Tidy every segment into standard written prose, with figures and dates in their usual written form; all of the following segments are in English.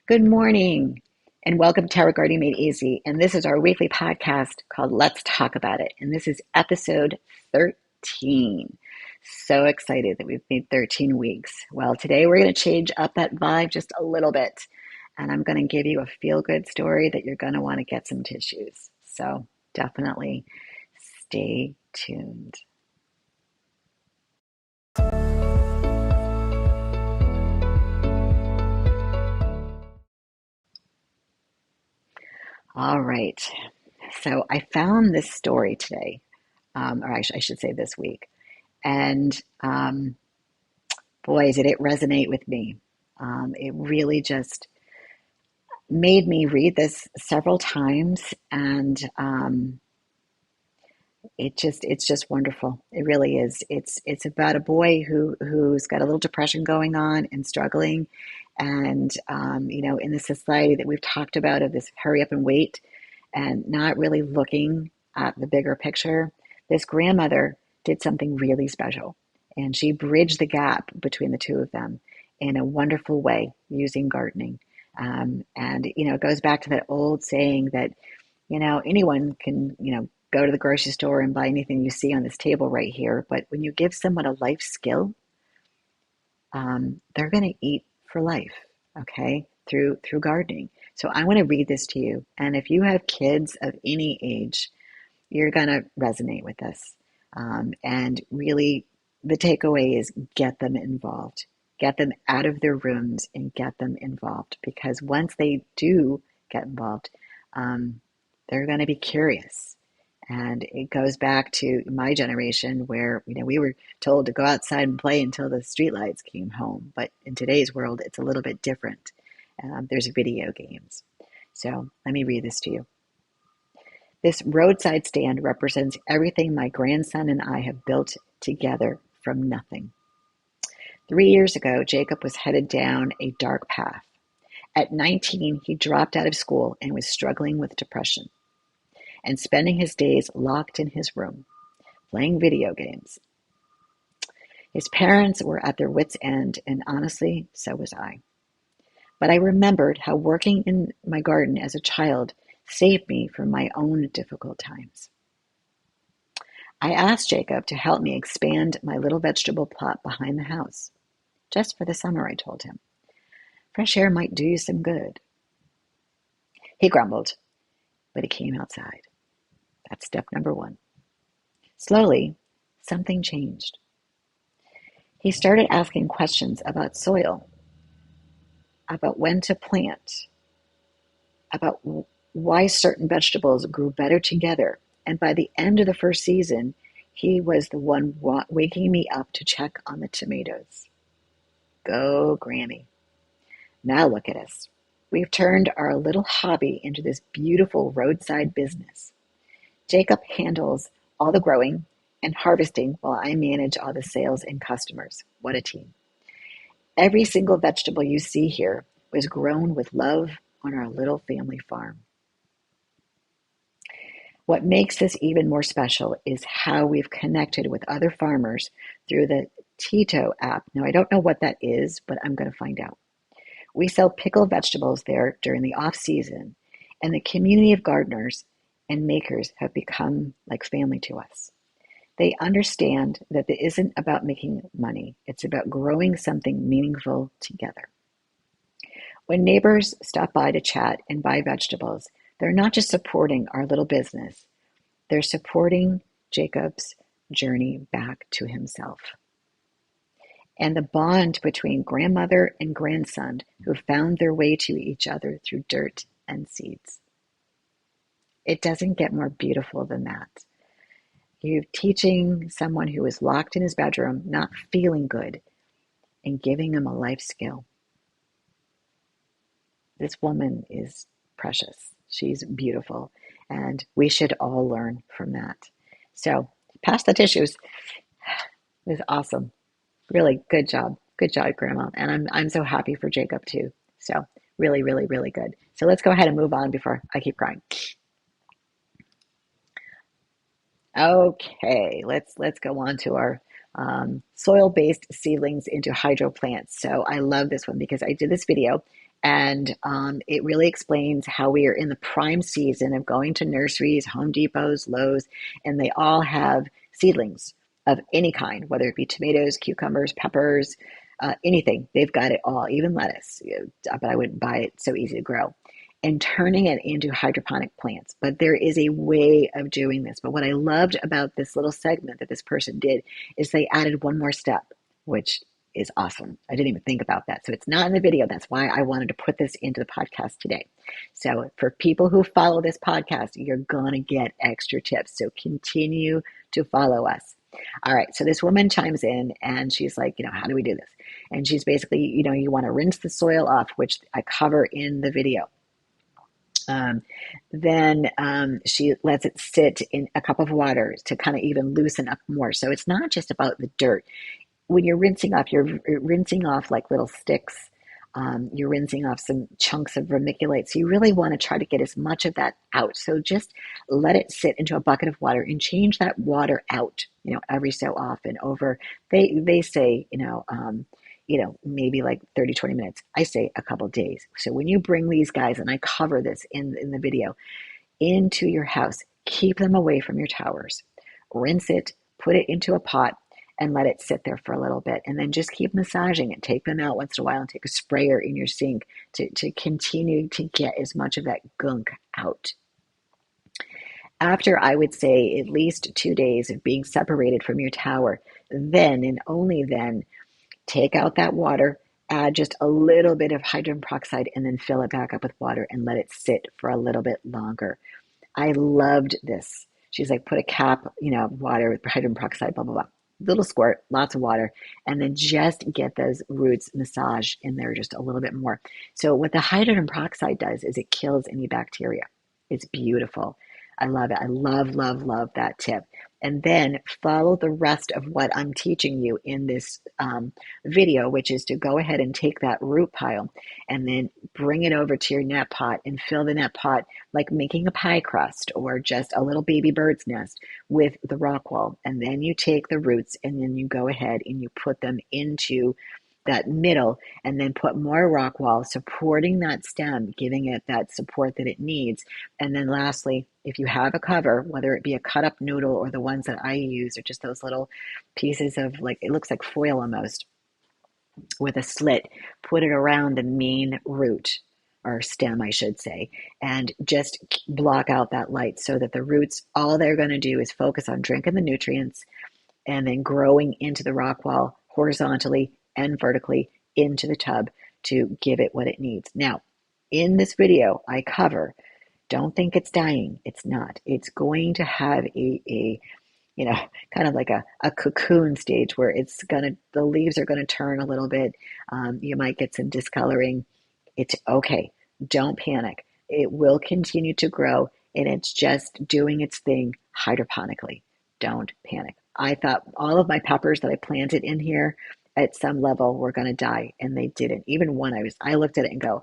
Good morning and welcome to Tower Gardening Made Easy. And this is our weekly podcast called Let's Talk About It. And this is episode 13. So excited that we've made 13 weeks. Well, today we're going to change up that vibe just a little bit. And I'm going to give you a feel-good story that you're going to want to get some tissues. So definitely stay tuned. All right. So I found this story today, I should say this week. And boy, did it resonate with me. It really just made me read this several times, and it's just wonderful. It really is. It's about a boy who's got a little depression going on and struggling, and in the society that we've talked about of this hurry up and wait, and not really looking at the bigger picture. This grandmother did something really special, and she bridged the gap between the two of them in a wonderful way using gardening. And it goes back to that old saying that, anyone can, go to the grocery store and buy anything you see on this table right here. But when you give someone a life skill, they're going to eat for life, okay, through gardening. So I want to read this to you. And if you have kids of any age, you're going to resonate with this. And really, the takeaway is get them involved. Get them out of their rooms and get them involved. Because once they do get involved, they're going to be curious. And it goes back to my generation where, we were told to go outside and play until the streetlights came home. But in today's world, it's a little bit different. There's video games. So let me read this to you. This roadside stand represents everything my grandson and I have built together from nothing. 3 years ago, Jacob was headed down a dark path. At 19, he dropped out of school and was struggling with depression and spending his days locked in his room, playing video games. His parents were at their wits' end, and honestly, so was I. But I remembered how working in my garden as a child saved me from my own difficult times. I asked Jacob to help me expand my little vegetable plot behind the house. Just for the summer, I told him. Fresh air might do you some good. He grumbled, but he came outside. That's step number one. Slowly, something changed. He started asking questions about soil, about when to plant, about why certain vegetables grew better together. And by the end of the first season, he was the one waking me up to check on the tomatoes. Go, Grammy. Now look at us. We've turned our little hobby into this beautiful roadside business. Jacob handles all the growing and harvesting while I manage all the sales and customers. What a team. Every single vegetable you see here was grown with love on our little family farm. What makes this even more special is how we've connected with other farmers through the Tito app. Now, I don't know what that is, but I'm going to find out. We sell pickled vegetables there during the off season, and the community of gardeners and makers have become like family to us. They understand that it isn't about making money. It's about growing something meaningful together. When neighbors stop by to chat and buy vegetables, they're not just supporting our little business, they're supporting Jacob's journey back to himself. And the bond between grandmother and grandson who found their way to each other through dirt and seeds. It doesn't get more beautiful than that. You're teaching someone who is locked in his bedroom, not feeling good, and giving him a life skill. This woman is precious. She's beautiful, and we should all learn from that. So, pass the tissues. It was awesome. Really good job. Good job, Grandma. And I'm so happy for Jacob too. So, really, really, really good. So let's go ahead and move on before I keep crying. Okay, let's go on to our soil-based seedlings into hydro plants. So I love this one because I did this video And it really explains how we are in the prime season of going to nurseries, Home Depots, Lowe's, and they all have seedlings of any kind, whether it be tomatoes, cucumbers, peppers, anything. They've got it all, even lettuce, but I wouldn't buy it, so easy to grow. And turning it into hydroponic plants. But there is a way of doing this. But what I loved about this little segment that this person did is they added one more step, which is awesome. I didn't even think about that. So it's not in the video. That's why I wanted to put this into the podcast today. So for people who follow this podcast, you're going to get extra tips. So continue to follow us. All right. So this woman chimes in and she's like, how do we do this? And she's basically, you want to rinse the soil off, which I cover in the video. Then she lets it sit in a cup of water to kind of even loosen up more. So it's not just about the dirt. When you're you're rinsing off like little sticks. You're rinsing off some chunks of vermiculite. So you really want to try to get as much of that out. So just let it sit into a bucket of water and change that water out, every so often over, they say, maybe like 30, 20 minutes. I say a couple days. So when you bring these guys, and I cover this in the video, into your house, keep them away from your towers. Rinse it, put it into a pot, and let it sit there for a little bit. And then just keep massaging it. Take them out once in a while and take a sprayer in your sink to continue to get as much of that gunk out. After, I would say, at least 2 days of being separated from your tower, then and only then, take out that water, add just a little bit of hydrogen peroxide, and then fill it back up with water and let it sit for a little bit longer. I loved this. She's like, put a cap, water with hydrogen peroxide, blah, blah, blah. Little squirt, lots of water, and then just get those roots massaged in there just a little bit more. So what the hydrogen peroxide does is it kills any bacteria. It's beautiful. I love it. I love, love, love that tip. And then follow the rest of what I'm teaching you in this video, which is to go ahead and take that root pile and then bring it over to your net pot and fill the net pot like making a pie crust or just a little baby bird's nest with the rock wool. And then you take the roots and then you go ahead and you put them into that middle and then put more rock wool supporting that stem, giving it that support that it needs. And then lastly, if you have a cover, whether it be a cut up noodle or the ones that I use, or just those little pieces of it looks like foil almost with a slit, put it around the main root or stem, I should say, and just block out that light so that the roots, all they're going to do is focus on drinking the nutrients and then growing into the rock wall horizontally and vertically into the tub to give it what it needs. Now, in this video, I cover, don't think it's dying. It's not. It's going to have a kind of like a cocoon stage where the leaves are gonna turn a little bit. You might get some discoloring. It's okay. Don't panic. It will continue to grow and it's just doing its thing hydroponically. Don't panic. I thought all of my peppers that I planted in here at some level were going to die, and they didn't. Even one, I looked at it and go,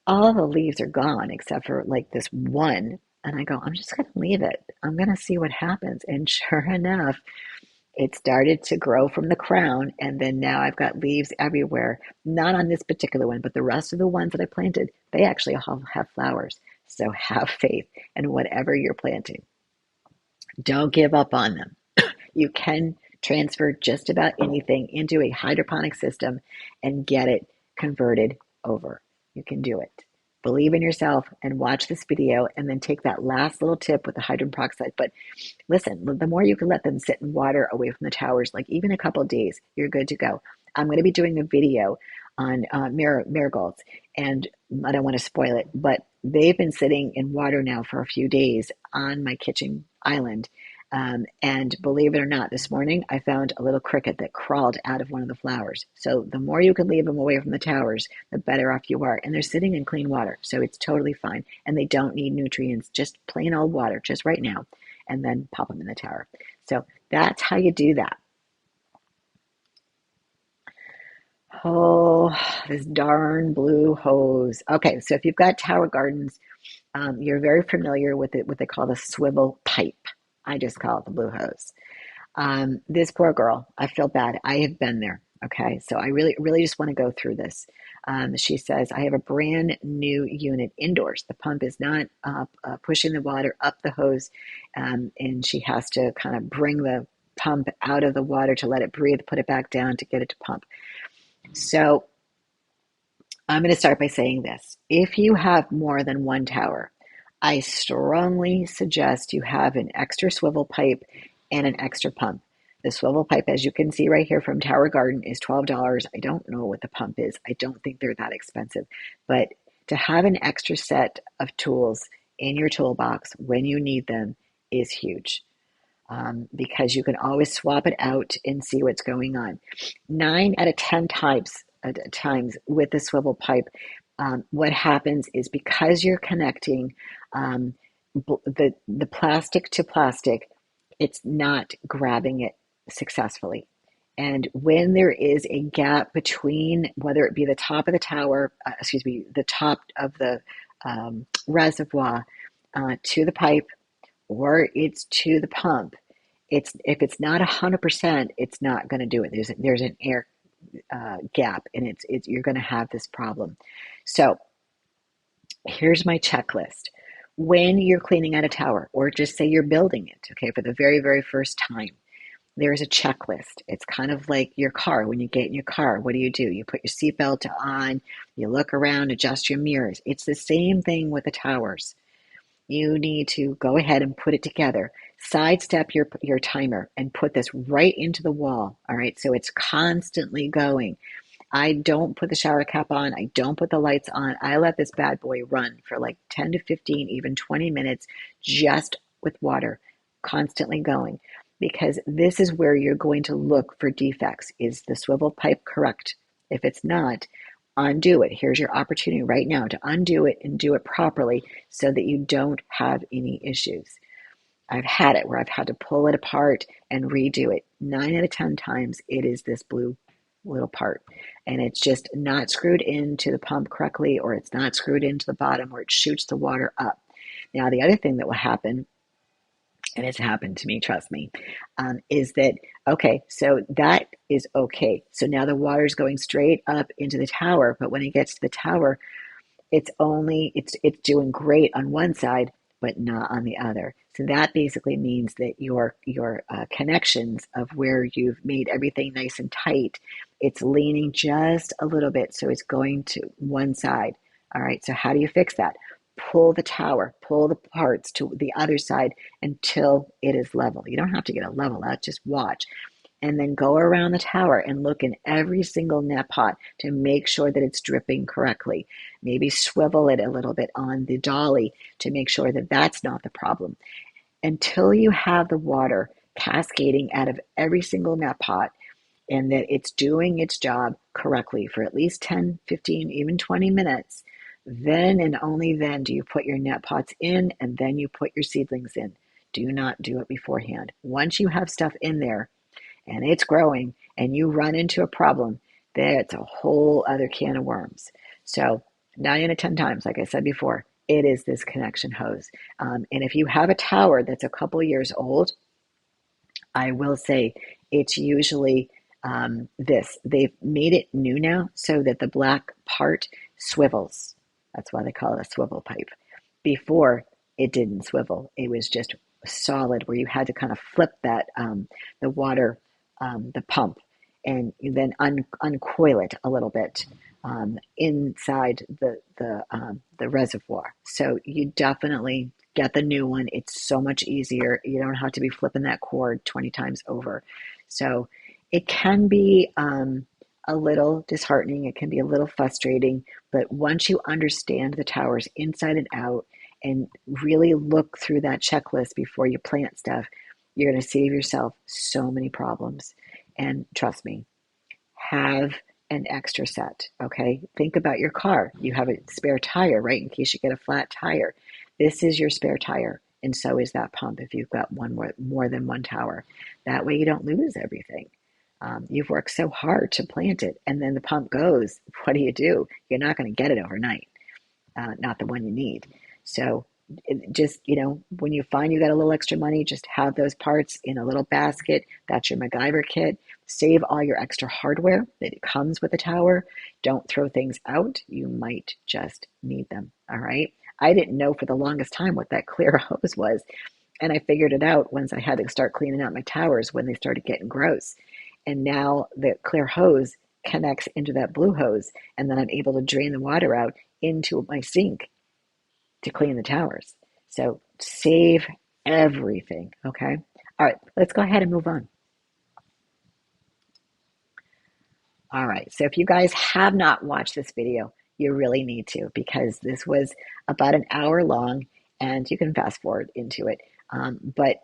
all the leaves are gone except for like this one. And I go, I'm just going to leave it. I'm going to see what happens. And sure enough, it started to grow from the crown. And then now I've got leaves everywhere. Not on this particular one, but the rest of the ones that I planted, they actually all have flowers. So have faith in whatever you're planting. Don't give up on them. You can transfer just about anything into a hydroponic system and get it converted over. You can do it. Believe in yourself and watch this video and then take that last little tip with the hydrogen peroxide. But listen, the more you can let them sit in water away from the towers, like even a couple of days, you're good to go. I'm going to be doing a video on marigolds, and I don't want to spoil it, but they've been sitting in water now for a few days on my kitchen island. And believe it or not, this morning I found a little cricket that crawled out of one of the flowers. So the more you can leave them away from the towers, the better off you are. And they're sitting in clean water, so it's totally fine. And they don't need nutrients, just plain old water, just right now, and then pop them in the tower. So that's how you do that. Oh, this darn blue hose. Okay, so if you've got tower gardens, you're very familiar with it, what they call the swivel pipe. I just call it the blue hose. This poor girl, I feel bad. I have been there. Okay, so I really just want to go through this. She says, I have a brand new unit indoors. The pump is not pushing the water up the hose, and she has to kind of bring the pump out of the water to let it breathe, put it back down to get it to pump. So I'm going to start by saying this. If you have more than one tower, I strongly suggest you have an extra swivel pipe and an extra pump. The swivel pipe, as you can see right here from Tower Garden, is $12. I don't know what the pump is. I don't think they're that expensive. But to have an extra set of tools in your toolbox when you need them is huge, because you can always swap it out and see what's going on. 9 out of 10 times with the swivel pipe, what happens is because you're connecting the plastic to plastic, it's not grabbing it successfully. And when there is a gap between, whether it be the top of the tower, the top of the reservoir to the pipe, or it's to the pump, it's if it's not 100%, it's not going to do it. There's an air gap, and it's you're going to have this problem. So here's my checklist. When you're cleaning out a tower, or just say you're building it, okay, for the very first time, there's a checklist. It's kind of like your car. When you get in your car, what do? You put your seatbelt on, you look around, adjust your mirrors. It's the same thing with the towers. You need to go ahead and put it together. Sidestep your timer and put this right into the wall. All right, so it's constantly going. I don't put the shower cap on. I don't put the lights on. I let this bad boy run for like 10 to 15, even 20 minutes, just with water, constantly going. Because this is where you're going to look for defects. Is the swivel pipe correct? If it's not, undo it. Here's your opportunity right now to undo it and do it properly so that you don't have any issues. I've had it where I've had to pull it apart and redo it. 9 out of 10 times it is this blue little part, and it's just not screwed into the pump correctly, or it's not screwed into the bottom where it shoots the water up. Now, the other thing that will happen, and it's happened to me, trust me, is that, okay, so that is okay. So now the water is going straight up into the tower, but when it gets to the tower, it's doing great on one side, but not on the other. So that basically means that your connections of where you've made everything nice and tight, it's leaning just a little bit, so it's going to one side. All right, so how do you fix that? Pull the parts to the other side until it is level. You don't have to get it level out, just watch. And then go around the tower and look in every single net pot to make sure that it's dripping correctly. Maybe swivel it a little bit on the dolly to make sure that that's not the problem. Until you have the water cascading out of every single net pot and that it's doing its job correctly for at least 10, 15, even 20 minutes, then and only then do you put your net pots in, and then you put your seedlings in. Do not do it beforehand. Once you have stuff in there and it's growing and you run into a problem, that's a whole other can of worms. So 9 out of 10 times, like I said before, it is this connection hose. And if you have a tower that's a couple years old, I will say it's usually this. They've made it new now so that the black part swivels. That's why they call it a swivel pipe. Before, it didn't swivel. It was just solid where you had to kind of flip that, the water, the pump, and then uncoil it a little bit inside the reservoir. So you definitely get the new one. It's so much easier. You don't have to be flipping that cord 20 times over. So it can be a little disheartening. It can be a little frustrating. But once you understand the towers inside and out and really look through that checklist before you plant stuff, you're going to save yourself so many problems. And trust me, have an extra set, okay? Think about your car. You have a spare tire, right, in case you get a flat tire. This is your spare tire, and so is that pump if you've got more than one tower. That way you don't lose everything. You've worked so hard to plant it, and then the pump goes. What do? You're not going to get it overnight, not the one you need. So just, when you find you got a little extra money, just have those parts in a little basket. That's your MacGyver kit. save all your extra hardware that comes with the tower. Don't throw things out. You might just need them. All right. I didn't know for the longest time what that clear hose was. And I figured it out once I had to start cleaning out my towers when they started getting gross. And now the clear hose connects into that blue hose, and then I'm able to drain the water out into my sink to clean the towers. So save everything, okay? All right, let's go ahead and move on. All right, so if you guys have not watched this video, you really need to, because this was about an hour long, and you can fast forward into it. But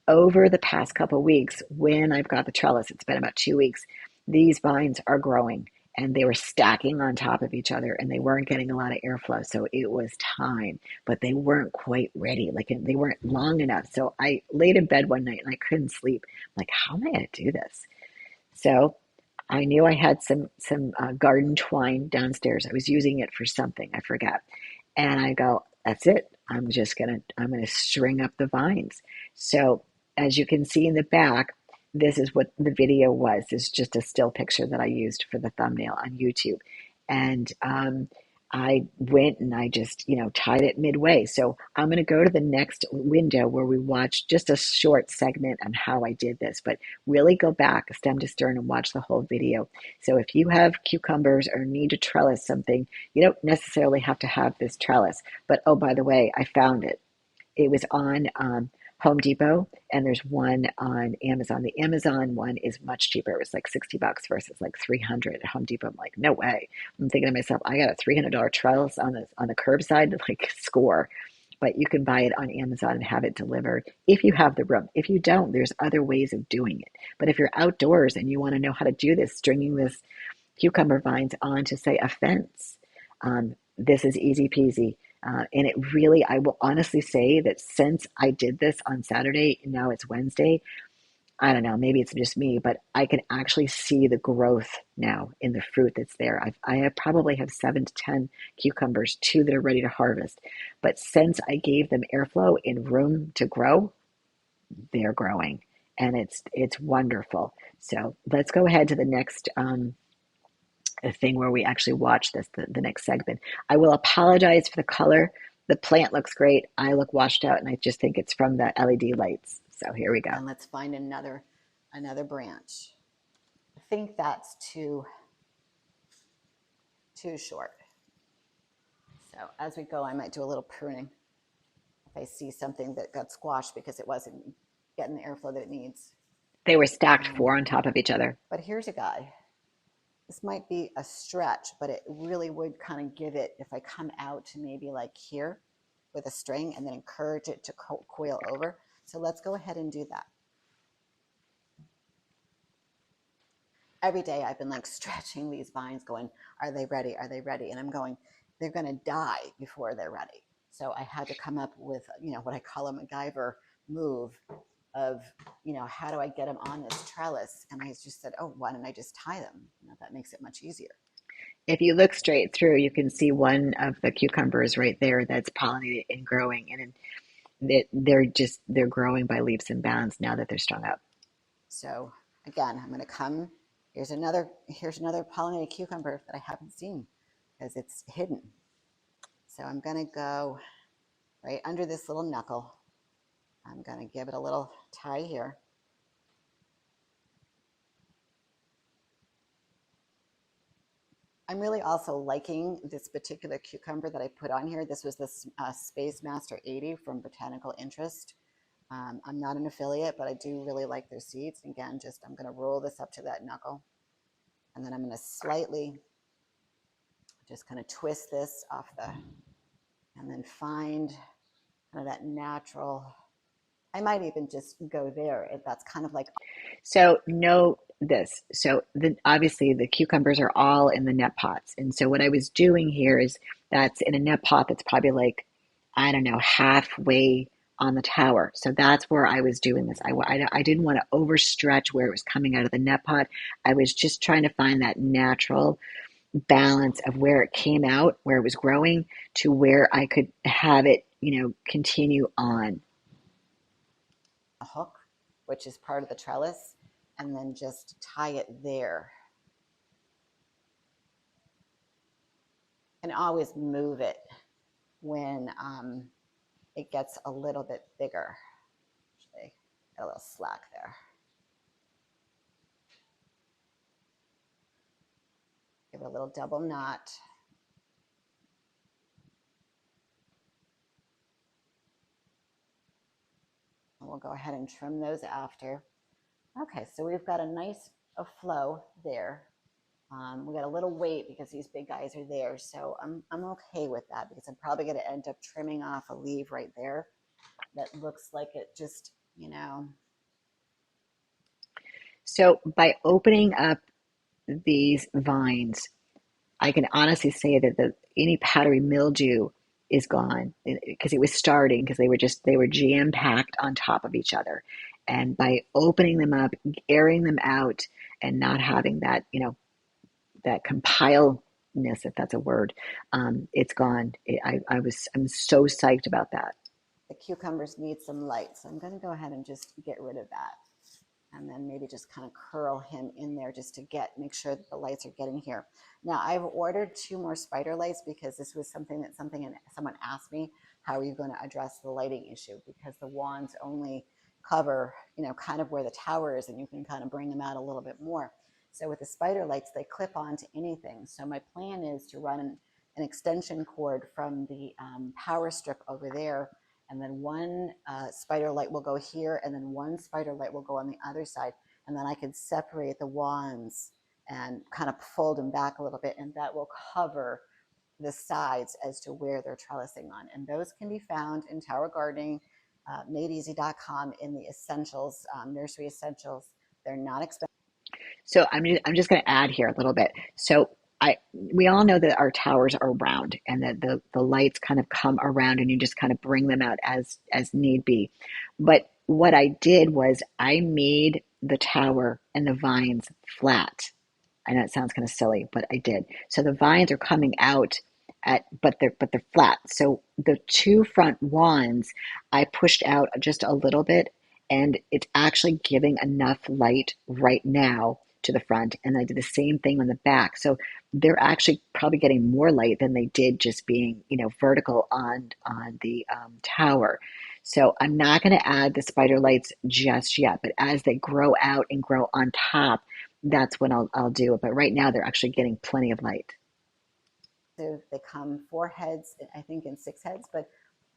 over the past couple of weeks, when I've got the trellis, it's been about 2 weeks, these vines are growing and they were stacking on top of each other and they weren't getting a lot of airflow. So it was time, but they weren't quite ready. Like they weren't long enough. So I laid in bed one night and I couldn't sleep. I'm like, how am I going to do this? So I knew I had some garden twine downstairs. I was using it for something. I forgot. And I go, that's it. I'm gonna string up the vines. So as you can see in the back, this is what the video was. This is just a still picture that I used for the thumbnail on YouTube. And I went and I just, tied it midway. So I'm going to go to the next window where we watch just a short segment on how I did this, but really go back stem to stern and watch the whole video. So if you have cucumbers or need to trellis something, you don't necessarily have to have this trellis. But oh, by the way, I found it. It was on Home Depot, and there's one on Amazon. The Amazon one is much cheaper. It was like $60 versus like 300 at Home Depot. I'm like, no way. I'm thinking to myself, I got a $300 trellis on the curbside, like score. But you can buy it on Amazon and have it delivered if you have the room. If you don't, there's other ways of doing it. But if you're outdoors and you want to know how to do this, stringing this cucumber vines onto, say, a fence, this is easy peasy. And it really, I will honestly say that since I did this on Saturday, now it's Wednesday, I don't know, maybe it's just me, but I can actually see the growth now in the fruit that's there. I probably have 7 to 10 cucumbers, 2 that are ready to harvest. But since I gave them airflow and room to grow, they're growing. And it's wonderful. So let's go ahead to the next thing where we actually watch this, the next segment. I will apologize for the color. The plant looks great. I look washed out, and I just think it's from the LED lights. So here we go. And let's find another branch. I think that's too short. So as we go, I might do a little pruning if I see something that got squashed because it wasn't getting the airflow that it needs. They were stacked 4 on top of each other. But here's a guy. This might be a stretch, but it really would kind of give it, if I come out to maybe like here with a string and then encourage it to coil over. So let's go ahead and do that. Every day I've been like stretching these vines going, are they ready? Are they ready? And I'm going, they're going to die before they're ready. So I had to come up with, what I call a MacGyver move of, how do I get them on this trellis? And I just said, oh, why don't I just tie them? That makes it much easier. If you look straight through, you can see one of the cucumbers right there that's pollinated and growing. And they're growing by leaps and bounds now that they're strung up. So again, I'm going to come. Here's another pollinated cucumber that I haven't seen because it's hidden. So I'm going to go right under this little knuckle. I'm going to give it a little tie here. I'm really also liking this particular cucumber that I put on here. This was the Space Master 80 from Botanical Interest. I'm not an affiliate, but I do really like their seeds. Again, I'm going to roll this up to that knuckle. And then I'm going to slightly just kind of twist this off and then find kind of that natural. I might even just go there if that's kind of like. So note this. So obviously the cucumbers are all in the net pots. And so what I was doing here is that's in a net pot that's probably like, I don't know, halfway on the tower. So that's where I was doing this. I didn't want to overstretch where it was coming out of the net pot. I was just trying to find that natural balance of where it came out, where it was growing, to where I could have it, continue on. A hook, which is part of the trellis. and then just tie it there. And always move it when it gets a little bit bigger. Actually, got a little slack there. Give it a little double knot. And we'll go ahead and trim those after. Okay, so we've got a nice flow there. We got a little weight because these big guys are there, so I'm okay with that because I'm probably going to end up trimming off a leaf right there that looks like it just, you know. So by opening up these vines, I can honestly say that any powdery mildew is gone because it was starting because they were jam packed on top of each other, and by opening them up, airing them out, and not having that that compileness, if that's a word, it's gone. I'm so psyched about that. The cucumbers need some light, so I'm going to go ahead and just get rid of that. And then maybe just kind of curl him in there just to make sure that the lights are getting here. Now I've ordered 2 more spider lights because this was someone asked me, how are you going to address the lighting issue? Because the wands only cover, kind of where the tower is, and you can kind of bring them out a little bit more. So with the spider lights, they clip onto anything. So my plan is to run an extension cord from the power strip over there, and then one spider light will go here, and then one spider light will go on the other side, and then I can separate the wands and kind of fold them back a little bit, and that will cover the sides as to where they're trellising on. And those can be found in Tower Gardening, madeeasy.com, in the essentials, nursery essentials. They're not expensive. So I'm just going to add here a little bit. So we all know that our towers are round and that the lights kind of come around and you just kind of bring them out as need be. But what I did was I made the tower and the vines flat. I know it sounds kind of silly, but I did. So the vines are coming out but they're flat. So the 2 front wands I pushed out just a little bit, and it's actually giving enough light right now to the front. And I did the same thing on the back. So they're actually probably getting more light than they did just being, vertical on the tower. So I'm not going to add the spider lights just yet, but as they grow out and grow on top, that's when I'll do it. But right now they're actually getting plenty of light. They come 4 heads, I think, in 6 heads, but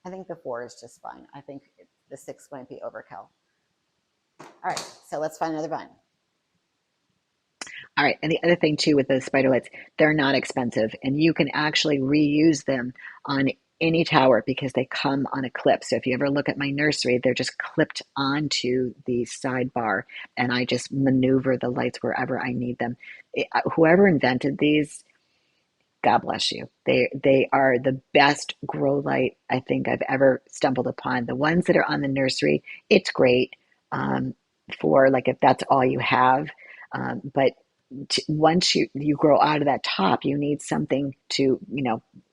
I think the 4 is just fine. I think the 6 might be overkill. All right, so let's find another vine. All right, and the other thing too with the spider lights, they're not expensive, and you can actually reuse them on any tower because they come on a clip. So if you ever look at my nursery, they're just clipped onto the sidebar, and I just maneuver the lights wherever I need them. Whoever invented these, God bless you. They are the best grow light I think I've ever stumbled upon. The ones that are on the nursery, it's great for like if that's all you have, but once you grow out of that top, you need something to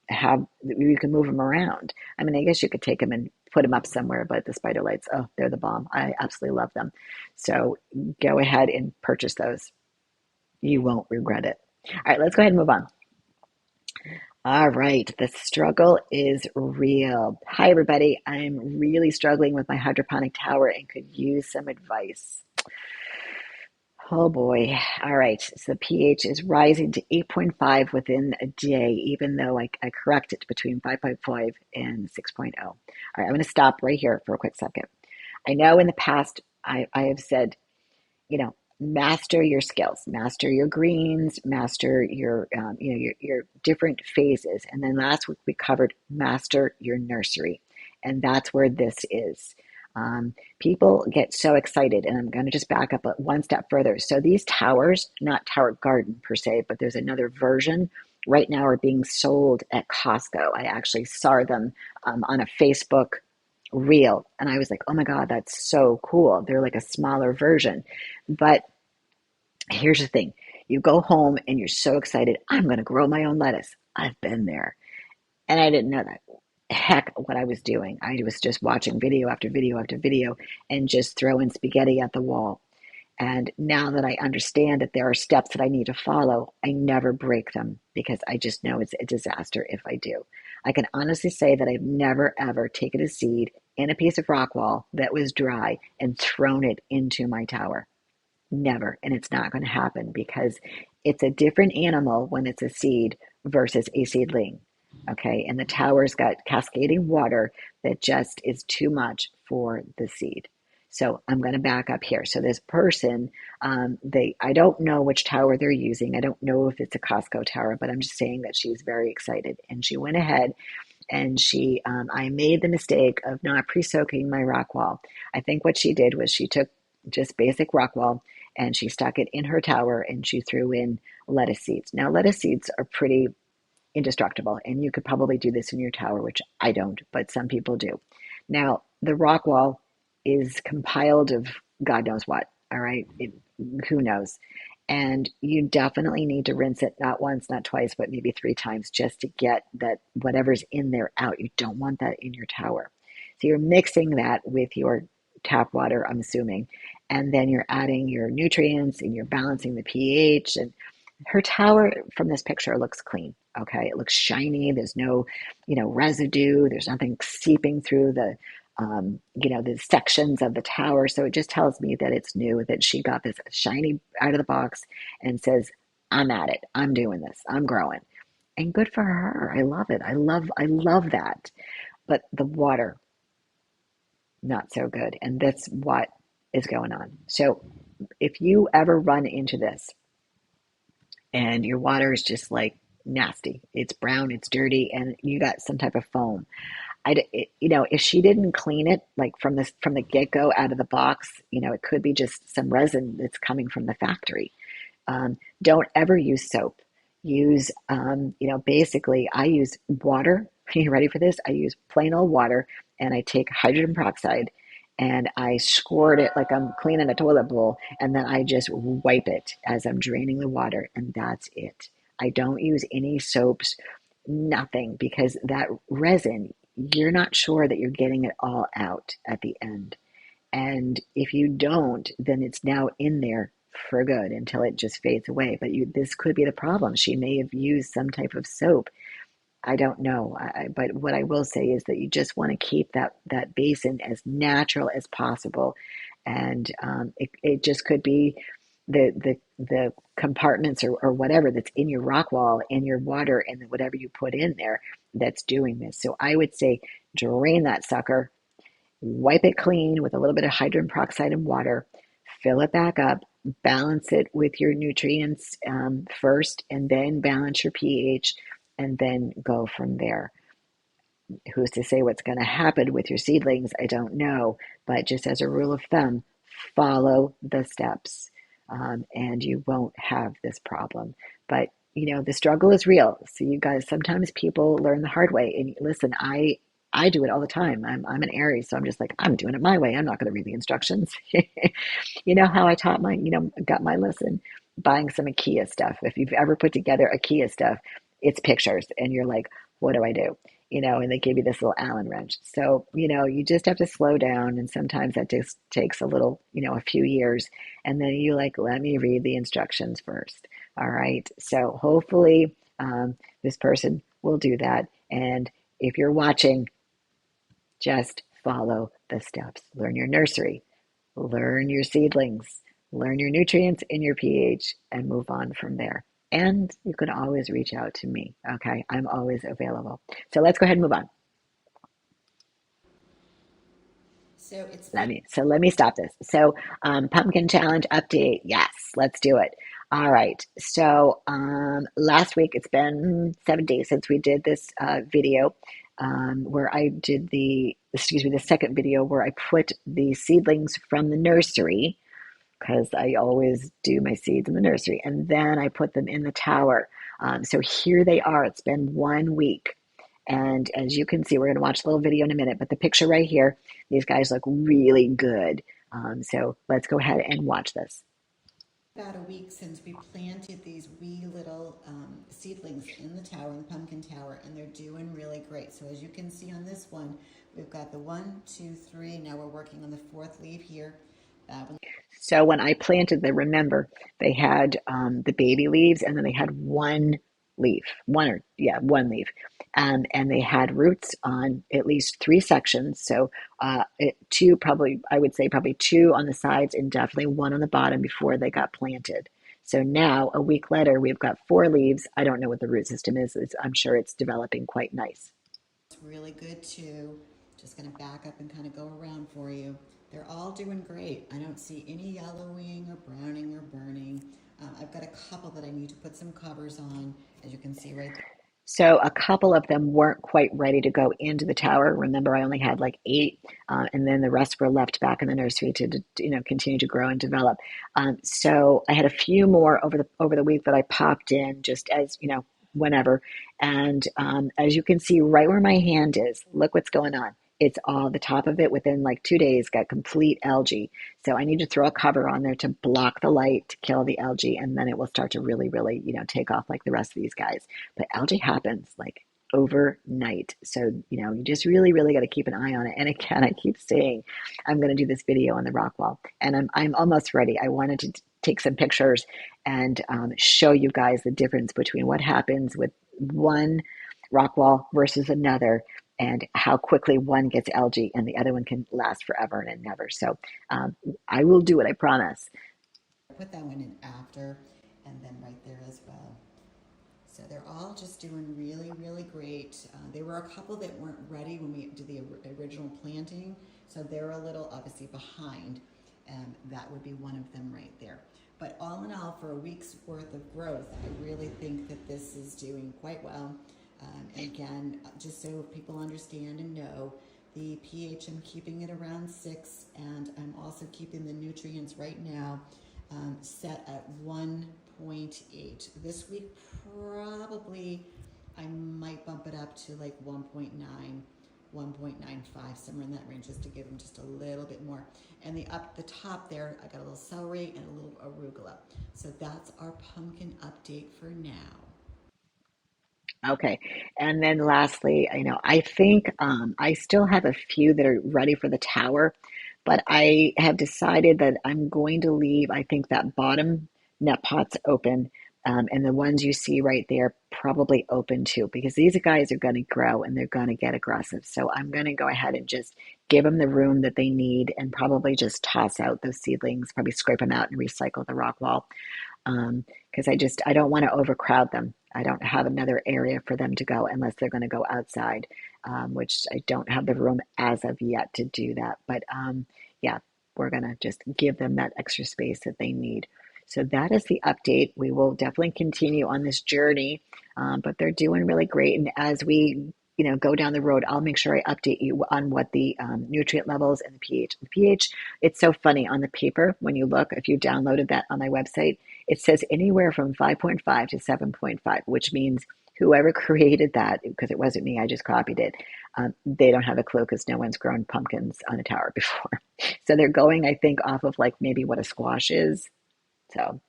have you can move them around. I mean, I guess you could take them and put them up somewhere, but the spider lights, oh, they're the bomb. I absolutely love them. So go ahead and purchase those. You won't regret it. All right, let's go ahead and move on. All right, the struggle is real. Hi, everybody. I'm really struggling with my hydroponic tower and could use some advice. Oh boy. All right. So the pH is rising to 8.5 within a day, even though I correct it between 5.5 and 6.0. All right, I'm going to stop right here for a quick second. I know in the past I have said, master your skills, master your greens, master your different phases. And then last week we covered master your nursery. And that's where this is. People get so excited, and I'm going to just back up one step further. So these towers, not Tower Garden per se, but there's another version right now are being sold at Costco. I actually saw them on a Facebook reel, and I was like, oh my God, that's so cool. They're like a smaller version. But here's the thing. You go home and you're so excited. I'm going to grow my own lettuce. I've been there. And I didn't know that. Heck, what I was doing. I was just watching video after video after video and just throwing spaghetti at the wall. And now that I understand that there are steps that I need to follow, I never break them because I just know it's a disaster if I do. I can honestly say that I've never ever taken a seed in a piece of rock wall that was dry and thrown it into my tower. Never. And it's not going to happen because it's a different animal when it's a seed versus a seedling. Okay. And the tower's got cascading water that just is too much for the seed. So I'm going to back up here. So this person, I don't know which tower they're using. I don't know if it's a Costco tower, but I'm just saying that she's very excited. And she went ahead and I made the mistake of not pre-soaking my rock wall. I think what she did was she took just basic rock wall and she stuck it in her tower and she threw in lettuce seeds. Now, lettuce seeds are pretty indestructible, and you could probably do this in your tower, which I don't, but some people do. Now, the rock wall is compiled of God knows what, all right? Who knows? And you definitely need to rinse it not once, not twice, but maybe three times just to get that whatever's in there out. You don't want that in your tower. So you're mixing that with your tap water, I'm assuming, and then you're adding your nutrients and you're balancing the pH. And her tower from this picture looks clean. Okay, it looks shiny. There's no, residue. There's nothing seeping through the sections of the tower. So it just tells me that it's new, that she got this shiny out of the box and says, I'm at it. I'm doing this. I'm growing. And good for her. I love it. I love that. But the water, not so good. And that's what is going on. So if you ever run into this and your water is just like nasty, it's brown, it's dirty, and you got some type of foam, if she didn't clean it like from the get go out of the box, it could be just some resin that's coming from the factory. Don't ever use soap. Use, basically, I use water. Are you ready for this? I use plain old water and I take hydrogen peroxide and I squirt it like I'm cleaning a toilet bowl, and then I just wipe it as I'm draining the water, and that's it. I don't use any soaps, nothing, because that resin, you're not sure that you're getting it all out at the end. And if you don't, then it's now in there for good until it just fades away. But this could be the problem. She may have used some type of soap. I don't know. But what I will say is that you just want to keep that basin as natural as possible. And it just could be the compartments or whatever that's in your rock wall and your water and whatever you put in there that's doing this. So I would say drain that sucker, wipe it clean with a little bit of hydrogen peroxide and water, fill it back up, balance it with your nutrients first, and then balance your pH, and then go from there. Who's to say what's going to happen with your seedlings? I don't know, but just as a rule of thumb, follow the steps, and you won't have this problem. But the struggle is real. So you guys, sometimes people learn the hard way. And listen, I do it all the time. I'm an Aries, so I'm just like, I'm doing it my way. I'm not going to read the instructions. You know how I taught got my lesson? Buying some IKEA stuff. If you've ever put together IKEA stuff, it's pictures, and you're like, what do I do? And they give you this little Allen wrench. So, you just have to slow down, and sometimes that just takes a little, a few years, and then you like, let me read the instructions first. All right. So hopefully, this person will do that. And if you're watching, just follow the steps. Learn your nursery, learn your seedlings, learn your nutrients and your pH, and move on from there. And you can always reach out to me. Okay. I'm always available. So let's go ahead and move on. So it's Let been me so let me stop this. So pumpkin challenge update. Yes, let's do it. All right. So last week, it's been 7 days since we did this video, where I did the second video where I put the seedlings from the nursery, because I always do my seeds in the nursery, and then I put them in the tower. So here they are. It's been 1 week. And as you can see, we're going to watch a little video in a minute, but the picture right here, these guys look really good. So let's go ahead and watch this. about a week since we planted these wee little seedlings in the tower, in the pumpkin tower, and they're doing really great. So as you can see on this one, we've got the one, two, three. Now we're working on the fourth leaf here. That was So when I planted them, remember, they had the baby leaves and then they had one leaf, one leaf. And they had roots on at least three sections. So two, probably, I would say probably two on the sides and definitely one on the bottom before they got planted. So now, a week later, we've got four leaves. I don't know what the root system is. I'm sure it's developing quite nice. really good too. Just going to back up and kind of go around for you. They're all doing great. I don't see any yellowing or browning or burning. I've got a couple that I need to put some covers on, as you can see right there. So a couple of them weren't quite ready to go into the tower. Remember, I only had like eight, and then the rest were left back in the nursery to continue to grow and develop. So I had a few more over the week that I popped in just as whenever. And as you can see, right where my hand is, look what's going on. It's all the top of it within like 2 days got complete algae. So I need to throw a cover on there to block the light to kill the algae, and then it will start to really, really, take off like the rest of these guys. But algae happens like overnight. So, you just really, really got to keep an eye on it. And again, I keep saying I'm going to do this video on the rock wall, and I'm almost ready. I wanted to take some pictures and show you guys the difference between what happens with one rock wall versus another, and how quickly one gets algae and the other one can last forever and never. So I will do it, I promise. Put that one in after, and then right there as well. So they're all just doing really, really great. There were a couple that weren't ready when we did the original planting, so they're a little obviously behind. That would be one of them right there. But all in all, for a week's worth of growth, I really think that this is doing quite well. And again, just so people understand and know, the pH, I'm keeping it around 6, and I'm also keeping the nutrients right now set at 1.8. This week, probably I might bump it up to like 1.9, 1.95, somewhere in that range, just to give them just a little bit more. And the top there, I got a little celery and a little arugula. So that's our pumpkin update for now. Okay. And then lastly, I think I still have a few that are ready for the tower, but I have decided that I'm going to leave, I think, that bottom net pots open, and the ones you see right there probably open too, because these guys are going to grow and they're going to get aggressive. So I'm going to go ahead and just give them the room that they need and probably just toss out those seedlings, probably scrape them out and recycle the rock wall, because I don't want to overcrowd them. I don't have another area for them to go unless they're going to go outside, which I don't have the room as of yet to do that. But yeah, we're going to just give them that extra space that they need. So that is the update. We will definitely continue on this journey, but they're doing really great. And as we go down the road, I'll make sure I update you on what the nutrient levels and the pH. The pH, it's so funny on the paper when you look, if you downloaded that on my website, it says anywhere from 5.5 to 7.5, which means whoever created that, because it wasn't me, I just copied it, they don't have a clue because no one's grown pumpkins on a tower before. So they're going, I think, off of like maybe what a squash is. So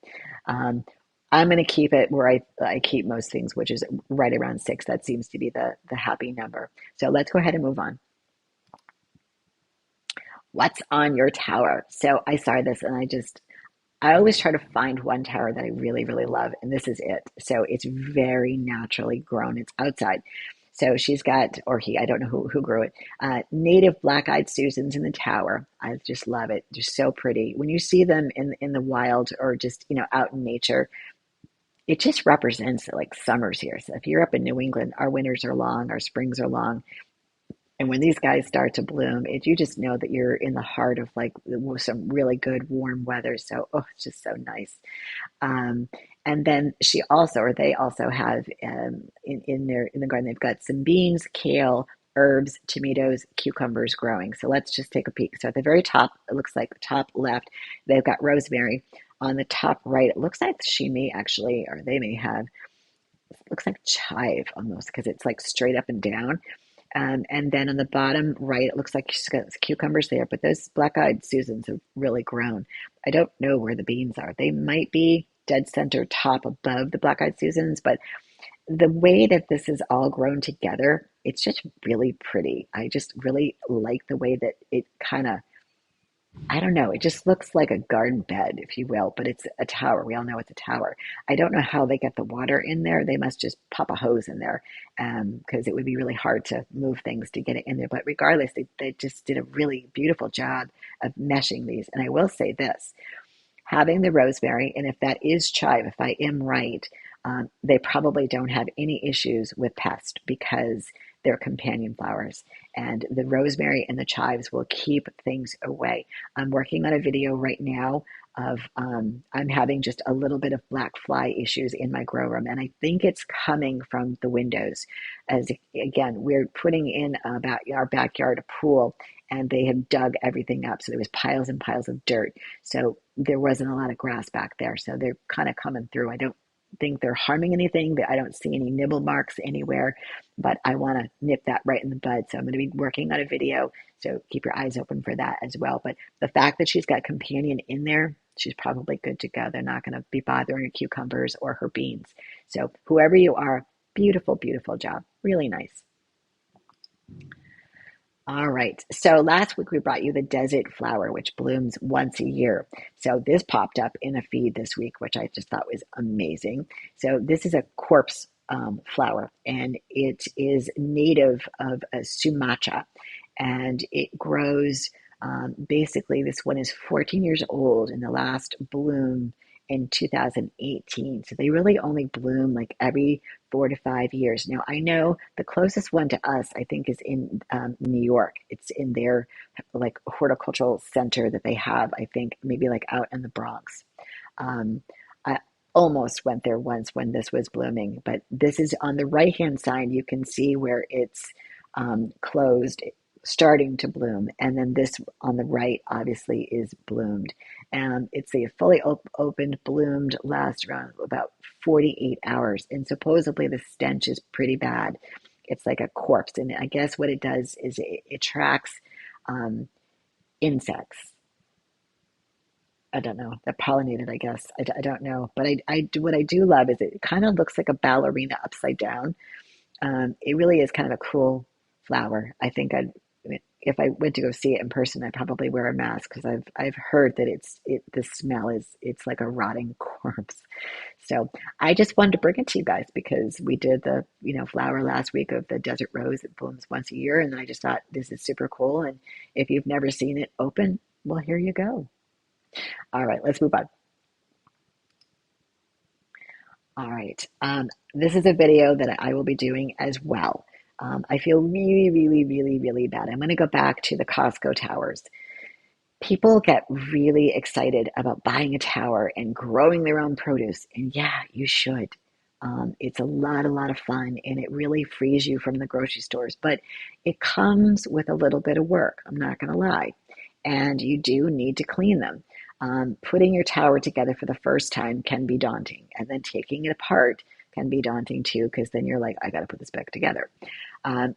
um, I'm going to keep it where I keep most things, which is right around 6. That seems to be the happy number. So let's go ahead and move on. What's on your tower? So I saw this and I always try to find one tower that I really, really love, and this is it. So it's very naturally grown. It's outside. So she's got, or he, I don't know who grew it, native black-eyed Susans in the tower. I just love it. They're so pretty. When you see them in the wild or just, out in nature, it just represents like summers here. So if you're up in New England, our winters are long, our springs are long. And when these guys start to bloom, you just know that you're in the heart of like some really good warm weather. So, oh, it's just so nice. Um, and then they also have in the garden, they've got some beans, kale, herbs, tomatoes, cucumbers growing. So let's just take a peek. So at the very top, it looks like the top left, they've got rosemary. On the top right, it looks like she may actually, or they may have, it looks like chive almost because it's like straight up and down. And then on the bottom right, it looks like she's got cucumbers there, but those black-eyed Susans have really grown. I don't know where the beans are. They might be dead center top above the black-eyed Susans, but the way that this is all grown together, it's just really pretty. I just really like the way that it kind of I don't know. It just looks like a garden bed, if you will, but it's a tower. We all know it's a tower. I don't know how they get the water in there. They must just pop a hose in there because it would be really hard to move things to get it in there. But regardless, they just did a really beautiful job of meshing these. And I will say this, having the rosemary, and if that is chive, if I am right, they probably don't have any issues with pest because they're companion flowers. And the rosemary and the chives will keep things away. I'm working on a video right now of I'm having just a little bit of black fly issues in my grow room, and I think it's coming from the windows. As again, we're putting in about our backyard a pool, and they have dug everything up, so there was piles and piles of dirt. So there wasn't a lot of grass back there. So they're kind of coming through. I don't think they're harming anything. I don't see any nibble marks anywhere, but I want to nip that right in the bud. So I'm going to be working on a video. So keep your eyes open for that as well. But the fact that she's got companion in there, she's probably good to go. They're not going to be bothering her cucumbers or her beans. So whoever you are, beautiful, beautiful job. Really nice. All right. So last week we brought you the desert flower, which blooms once a year. So this popped up in a feed this week, which I just thought was amazing. So this is a corpse flower, and it is native of Sumatra, and it grows. Basically, this one is 14 years old, and the last bloom in 2018. So they really only bloom like every 4 to 5 years. Now, I know the closest one to us, I think, is in New York. It's in their like horticultural center that they have, I think, maybe like out in the Bronx. Um, I almost went there once when this was blooming, but this is on the right-hand side. You can see where it's closed, starting to bloom, and then this on the right obviously is bloomed. And it's a fully opened, bloomed, lasts around about 48 hours, and supposedly the stench is pretty bad. It's like a corpse, and I guess what it does is it attracts um, insects. I don't know. They're pollinated, I guess. I don't know. But what I do love is it kind of looks like a ballerina upside down. It really is kind of a cool flower. If I went to go see it in person, I'd probably wear a mask because I've heard that the smell is it's like a rotting corpse. So I just wanted to bring it to you guys because we did the flower last week of the desert rose. It blooms once a year, and I just thought this is super cool. And if you've never seen it open, well, here you go. All right, let's move on. All right. This is a video that I will be doing as well. I feel really, really, really, really bad. I'm going to go back to the Costco towers. People get really excited about buying a tower and growing their own produce. And yeah, you should. It's a lot of fun, and it really frees you from the grocery stores. But it comes with a little bit of work, I'm not going to lie. And you do need to clean them. Putting your tower together for the first time can be daunting, and then taking it apart can be daunting too, because then you're like, I got to put this back together.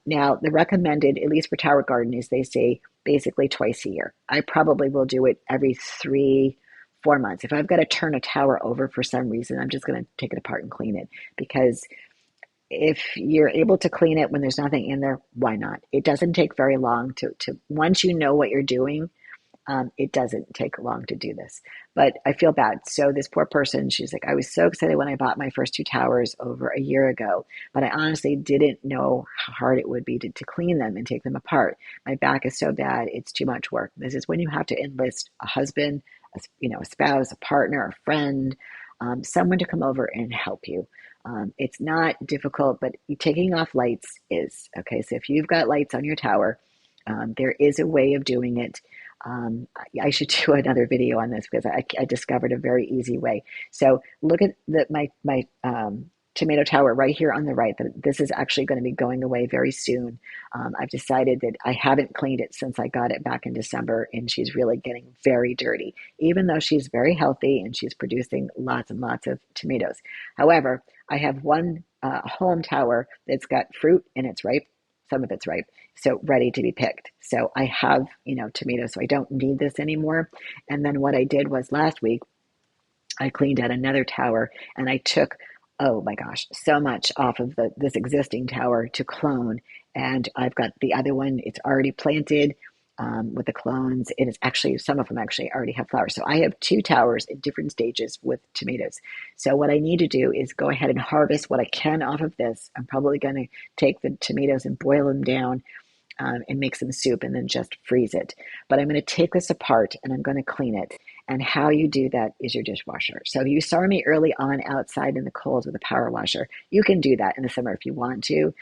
Now, the recommended, at least for tower garden, is they say basically twice a year. I probably will do it every 3, 4 months. If I've got to turn a tower over for some reason, I'm just going to take it apart and clean it because if you're able to clean it when there's nothing in there, why not? It doesn't take very long to once you know what you're doing, it doesn't take long to do this, but I feel bad. So this poor person, she's like, I was so excited when I bought my first two towers over a year ago, but I honestly didn't know how hard it would be to clean them and take them apart. My back is so bad, it's too much work. This is when you have to enlist a husband, a spouse, a partner, a friend, someone to come over and help you. It's not difficult, but taking off lights is. Okay, so if you've got lights on your tower, there is a way of doing it. I should do another video on this because I discovered a very easy way. So look at my tomato tower right here on the right. This is actually going to be going away very soon. I've decided that I haven't cleaned it since I got it back in December, and she's really getting very dirty, even though she's very healthy and she's producing lots and lots of tomatoes. However, I have one home tower that's got fruit and it's ripe. Some of it's ripe, so ready to be picked. So I have, tomatoes, so I don't need this anymore. And then what I did was last week, I cleaned out another tower and I took, oh my gosh, so much off of this existing tower to clone. And I've got the other one, it's already planted. with the clones. It is actually, some of them actually already have flowers. So I have 2 towers in different stages with tomatoes. So what I need to do is go ahead and harvest what I can off of this. I'm probably going to take the tomatoes and boil them down and make some soup and then just freeze it. But I'm going to take this apart and I'm going to clean it. And how you do that is your dishwasher. So if you saw me early on outside in the cold with a power washer, you can do that in the summer if you want to.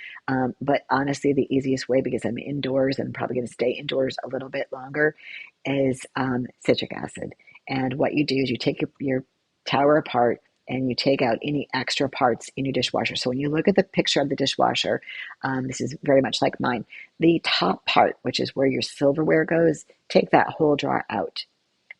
But honestly, the easiest way, because I'm indoors and I'm probably going to stay indoors a little bit longer, is citric acid. And what you do is you take your tower apart and you take out any extra parts in your dishwasher. So when you look at the picture of the dishwasher, this is very much like mine. The top part, which is where your silverware goes, take that whole drawer out.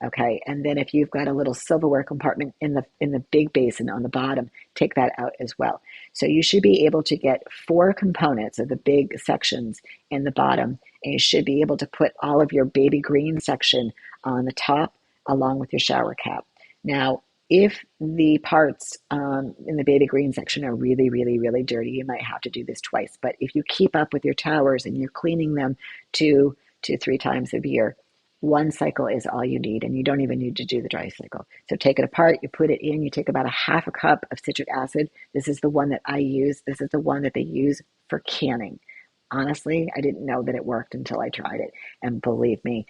Okay, and then if you've got a little silverware compartment in the big basin on the bottom, take that out as well. So you should be able to get 4 components of the big sections in the bottom, and you should be able to put all of your baby green section on the top along with your shower cap. Now, if the parts in the baby green section are really, really, really dirty, you might have to do this twice. But if you keep up with your towers and you're cleaning them 2 to 3 times a year, 1 cycle is all you need, and you don't even need to do the dry cycle. So take it apart, you put it in, you take about a half a cup of citric acid. This is the one that I use. This is the one that they use for canning. Honestly, I didn't know that it worked until I tried it. And believe me,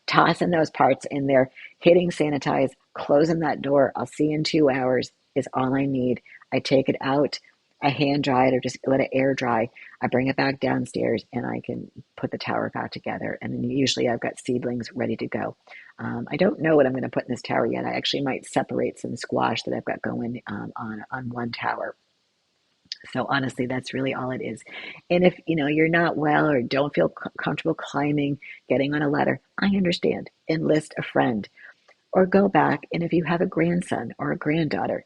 tossing those parts in there, hitting sanitize, closing that door, I'll see you in 2 hours is all I need. I take it out, I hand dry it or just let it air dry. I bring it back downstairs and I can put the tower back together. And then usually I've got seedlings ready to go. I don't know what I'm going to put in this tower yet. I actually might separate some squash that I've got going on one tower. So honestly, that's really all it is. And if you're not well or don't feel comfortable climbing, getting on a ladder, I understand. Enlist a friend or go back. And if you have a grandson or a granddaughter,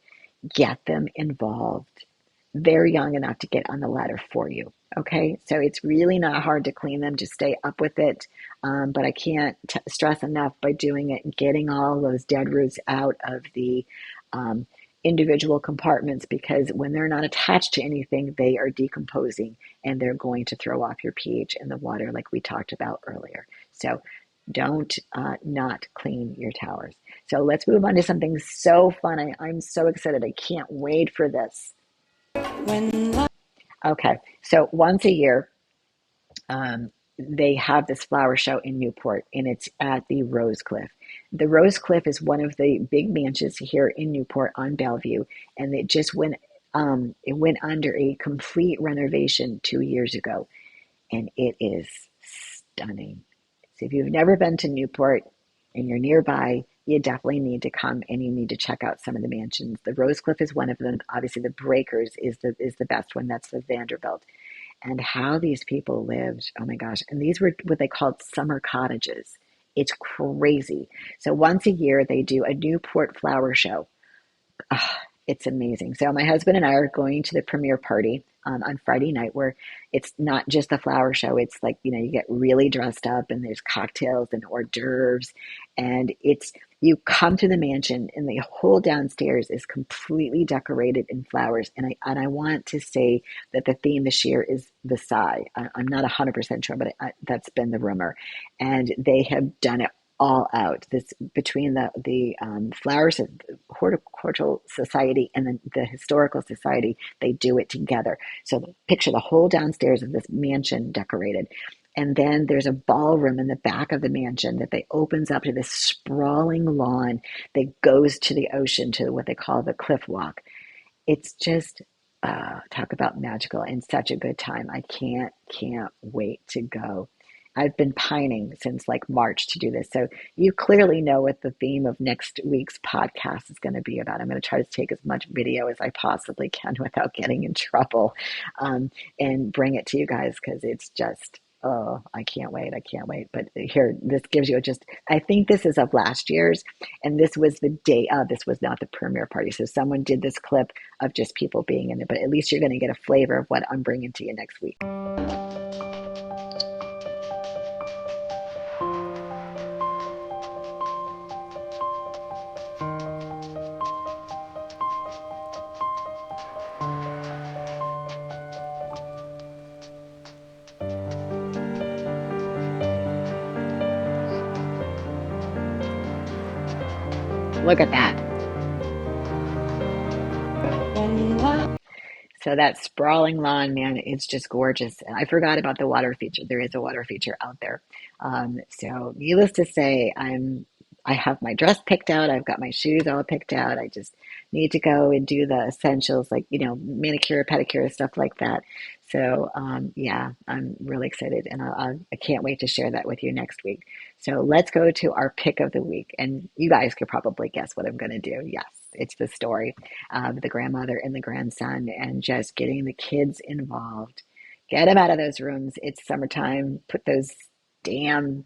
get them involved. They're young enough to get on the ladder for you. Okay, so it's really not hard to clean them. Just stay up with it. But I can't stress enough by doing it, getting all those dead roots out of the um, individual compartments, because when they're not attached to anything, they are decomposing and they're going to throw off your pH in the water, like we talked about earlier. So don't not clean your towers. So let's move on to something so fun. I'm so excited. I can't wait for this. Okay, so once a year, they have this flower show in Newport, and it's at the Rose Cliff. The Rose Cliff is one of the big mansions here in Newport on Bellevue, and it went under a complete renovation 2 years ago, and it is stunning. So if you've never been to Newport and you're nearby, you definitely need to come and you need to check out some of the mansions. The Rose Cliff is one of them. Obviously, the Breakers is the best one. That's the Vanderbilt. And how these people lived, oh my gosh. And these were what they called summer cottages. It's crazy. So once a year, they do a Newport flower show. Oh, it's amazing. So my husband and I are going to the premiere party on Friday night, where it's not just the flower show. It's like, you get really dressed up and there's cocktails and hors d'oeuvres, and you come to the mansion and the whole downstairs is completely decorated in flowers. And I want to say that the theme this year is Versailles. I'm not 100% sure, but that's been the rumor. And they have done it all out. This between the flowers, horticultural society, and then the historical society, they do it together. So picture the whole downstairs of this mansion decorated, and then there's a ballroom in the back of the mansion that they opens up to this sprawling lawn that goes to the ocean, to what they call the cliff walk. It's just talk about magical and such a good time. I can't wait to go. I've been pining since like March to do this. So you clearly know what the theme of next week's podcast is going to be about. I'm going to try to take as much video as I possibly can without getting in trouble, and bring it to you guys, because it's just, oh, I can't wait. I can't wait. But here, this gives you I think this is of last year's, and this was the day of, this was not the premiere party. So someone did this clip of just people being in it, but at least you're going to get a flavor of what I'm bringing to you next week. Look at that. So that sprawling lawn, man, it's just gorgeous. And I forgot about the water feature. There is a water feature out there. So needless to say, I have my dress picked out. I've got my shoes all picked out. I just need to go and do the essentials like, manicure, pedicure, stuff like that. So yeah, I'm really excited and I can't wait to share that with you next week. So let's go to our pick of the week. And you guys could probably guess what I'm going to do. Yes, it's the story of the grandmother and the grandson and just getting the kids involved. Get them out of those rooms. It's summertime. Put those damn,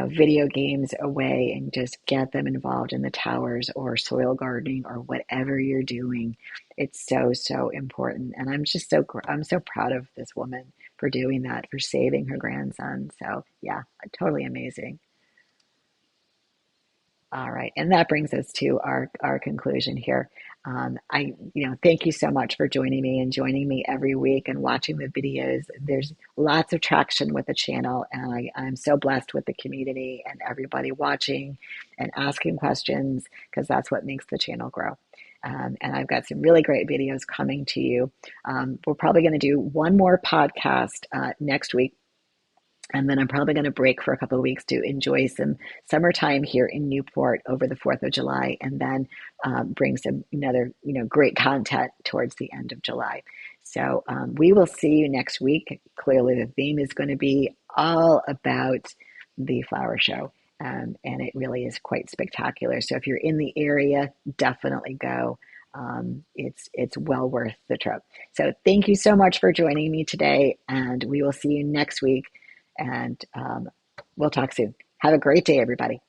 video games away and just get them involved in the towers or soil gardening or whatever you're doing. It's so, so important. And I'm so proud of this woman for doing that, for saving her grandson. So yeah, totally amazing. All right, and that brings us to our conclusion here. Thank you so much for joining me and joining me every week and watching the videos. There's lots of traction with the channel, and I'm so blessed with the community and everybody watching and asking questions because that's what makes the channel grow. And I've got some really great videos coming to you. We're probably going to do one more podcast next week, and then I'm probably going to break for a couple of weeks to enjoy some summertime here in Newport over the 4th of July, and then bring some another, great content towards the end of July. So we will see you next week. Clearly, the theme is going to be all about the flower show, and it really is quite spectacular. So if you're in the area, definitely go. It's well worth the trip. So thank you so much for joining me today, and we will see you next week and we'll talk soon. Have a great day, everybody.